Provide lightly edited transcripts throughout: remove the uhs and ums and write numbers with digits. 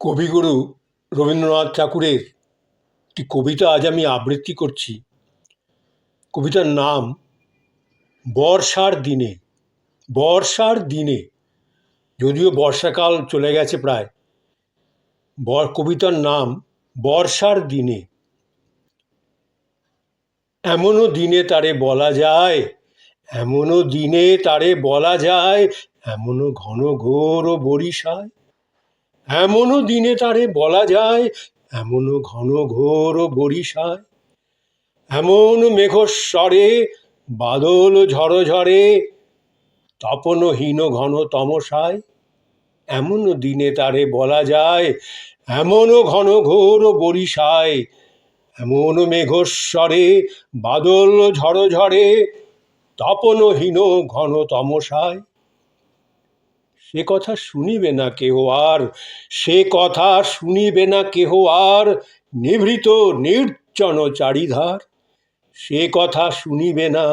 কবিগুরু রবীন্দ্রনাথ ঠাকুরের একটি কবিতা আজ আমি আবৃত্তি করছি। কবিতার নাম বর্ষার দিনে। বর্ষার দিনে, যদিও বর্ষাকাল চলে গেছে প্রায়। কবিতার নাম বর্ষার দিনে। এমনও দিনে তারে বলা যায়, এমনও দিনে তারে বলা যায়, এমনও ঘন ঘোর বরিশায়। এমনও দিনে তারে বলা যায়, এমনও ঘন ঘোর বরিশায়। এমন মেঘস্বরে বাদল ঝড় ঝরে, তপনহীন ঘন তমসায়। এমন দিনে তারে বলা যায়, এমনও ঘন ঘোর বরিশায়। এমন মেঘস্বরে বাদল ঝড় ঝরে, তপনহীন ঘন তমসায়। সে কথা শুনিবে না কেহ আর, সে কথা শুনিবে না কেহ আর, নিভৃত নির্জন চারিধার। সে কথা শুনিবে না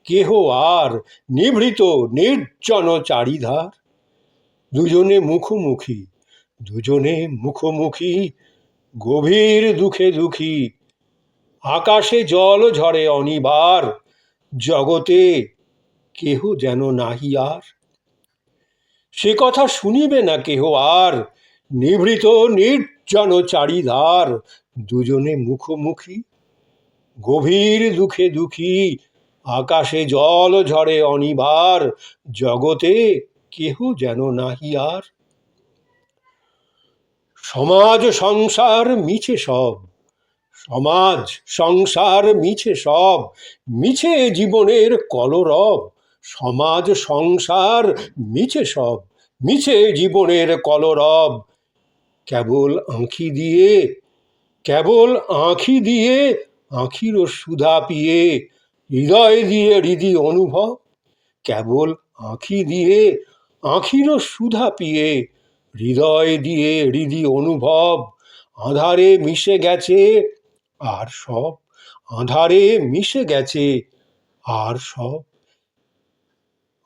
কেহ আর, নিভৃত নির্জন চারিধার। দুজনে মুখোমুখি, দুজনে মুখোমুখি, গভীর দুঃখে দুঃখী। আকাশে জল ঝরে অনিবার, জগতে কেহ যেন নাহি আর। সে কথা শুনিবে না কেহ আর, নিভৃত নির্জন চারিধার। দুজনে মুখোমুখি, গভীর দুঃখে দুঃখী। আকাশে জল ঝরে অনিবার, জগতে কেহ যেন নাহি আর। সমাজ সংসার মিছে সব, সমাজ সংসার মিছে সব, মিছে জীবনের কলরব। সমাজ সংসার মিছে সব, মিছে জীবনের কলরব। কেবল আঁখি দিয়ে, কেবল আঁখি দিয়ে, আঁখিরও সুধা পিয়ে, হৃদয় দিয়ে হৃদি অনুভব। কেবল আঁখি দিয়ে, আঁখিরও সুধা পিয়ে, হৃদয় দিয়ে হৃদি অনুভব। আঁধারে মিশে গেছে আর সব, আঁধারে মিশে গেছে আর সব,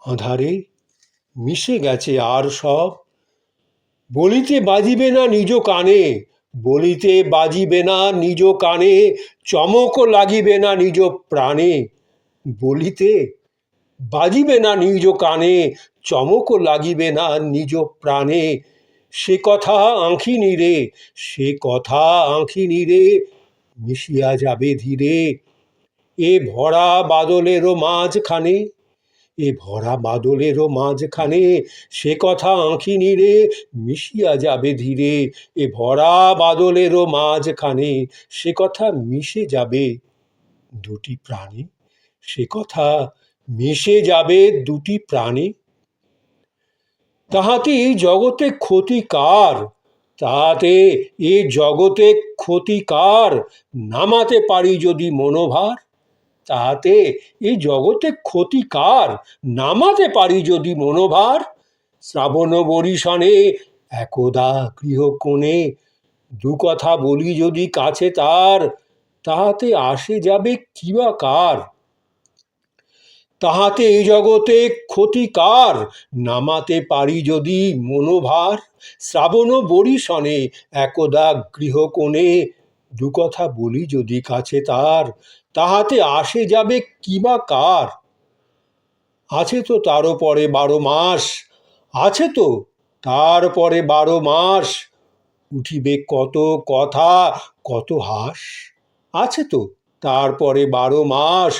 আঁধারে মিশে গেছে আর সব। বলিতে বাজিবে না নিজ কানে, বলিতে বাজিবে না নিজ কানে, চমক লাগিবে না নিজ প্রাণে। বলিতে বাজিবে না নিজ কানে, চমক লাগিবে না নিজ প্রাণে। সে কথা আঁখি রে, সে কথা আঁখি রে, মিশিয়া যাবে ধীরে এ ভরা বাদলেরও মাঝখানে। এ ভরা বাদলেরও মাঝখানে, সে কথা আঁখি রে, মিশিয়া যাবে ধীরে এ ভরা বাদলেরও মাঝখানে। সে কথা মিশে যাবে দুটি প্রাণে, সে কথা মিশে যাবে দুটি প্রাণে। তাহাতে এই জগতে ক্ষতি কার, তাহাতে এ জগতে ক্ষতি কার, নামাতে পারি যদি মনোভার। তাহাতে এই জগতে ক্ষতি কার, নামাতে পারি যদি মনোভার। শ্রাবণ বরিশনে একদা গৃহকোণে, দু কথা বলি যদি কাছে তার, তাহাতে আসে যাবে কি বা কার। তাহাতে এই জগতে ক্ষতি কার, নামাতে পারি যদি মনোভার। শ্রাবণ বরিশনে একদা গৃহকোণে, দু কথা বলি যদি কাছে তার, তাহাতে আসে যাবে কি বা কার। আছে তো তারও পরে 12 মাস, আছে তো তার পরে 12 মাস, উঠিবে কত কথা কত হাস। আছে তো তারপরে 12 মাস,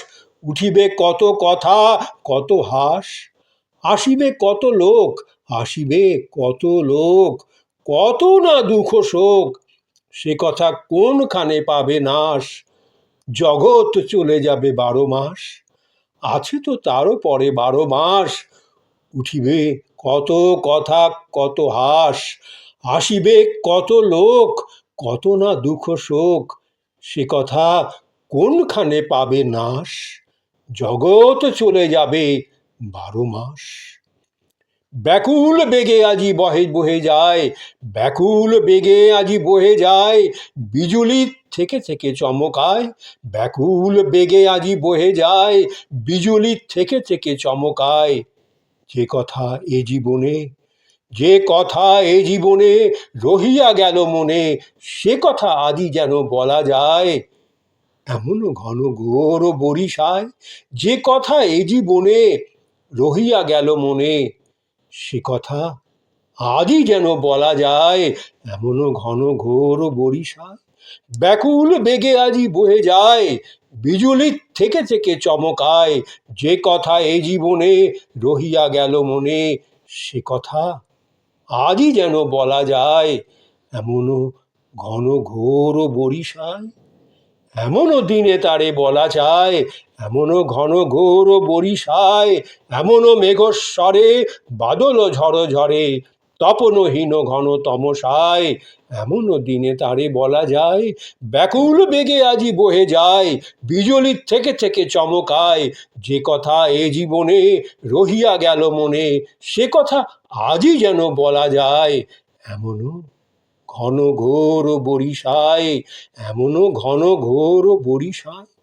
উঠিবে কত কথা কত হাস। আসিবে কত লোক, আসিবে কত লোক, কত না দুঃখ শোক, সে কথা কোনখানে পাবে নাশ। জগৎ চলে যাবে 12 মাস, আছে তো তারও পরে 12 মাস, উঠিবে কত কথা কত হাস। আসিবে কত লোক, কত না দুঃখ শোক, সে কথা কোনখানে পাবে নাশ। জগৎ চলে যাবে 12 মাস। ব্যাকুল বেগে আজি বহে বহে যায়, ব্যাকুল বেগে আজি বহে যায়, বিজুলি থেকে থেকে চমকায়। ব্যাকুল বেগে আজি বহে যায়, বিজুলি থেকে থেকে চমকায়। যে কথা এ জীবনে, যে কথা এ জীবনে রহিয়া গেল মনে, সে কথা আজই যেন বলা যায় এমনও ঘন ঘোর বরিশায়। যে কথা এ জীবনে রহিয়া গেল মনে, সে কথা আজই যেন বলা যায় এমনও ঘন ঘোর বরিশায়। ব্যাকুল বেগে আজি বয়ে যায়, বিজুলির থেকে থেকে চমকায়। যে কথা এ জীবনে রহিয়া গেল মনে, সে কথা আজই যেন বলা যায় এমনও ঘন ঘোর বরিশায়। এমনও দিনে তারে বলা যায় এমনও ঘন ঘোর বরিশায়। এমনও মেঘস্বরে বাদল ঝড় ঝরে, তপনহীন ঘন তমসায়। এমনও দিনে তারে বলা যায় ব্যাকুল বেগে আজি বহে যায়, বিজুলির থেকে থেকে চমকায়। যে কথা এ জীবনে রহিয়া গেল মনে, সে কথা আজই যেন বলা যায় এমনও ঘন ঘোর বরিশায়। এমনও ঘন ঘোর বরিশায়।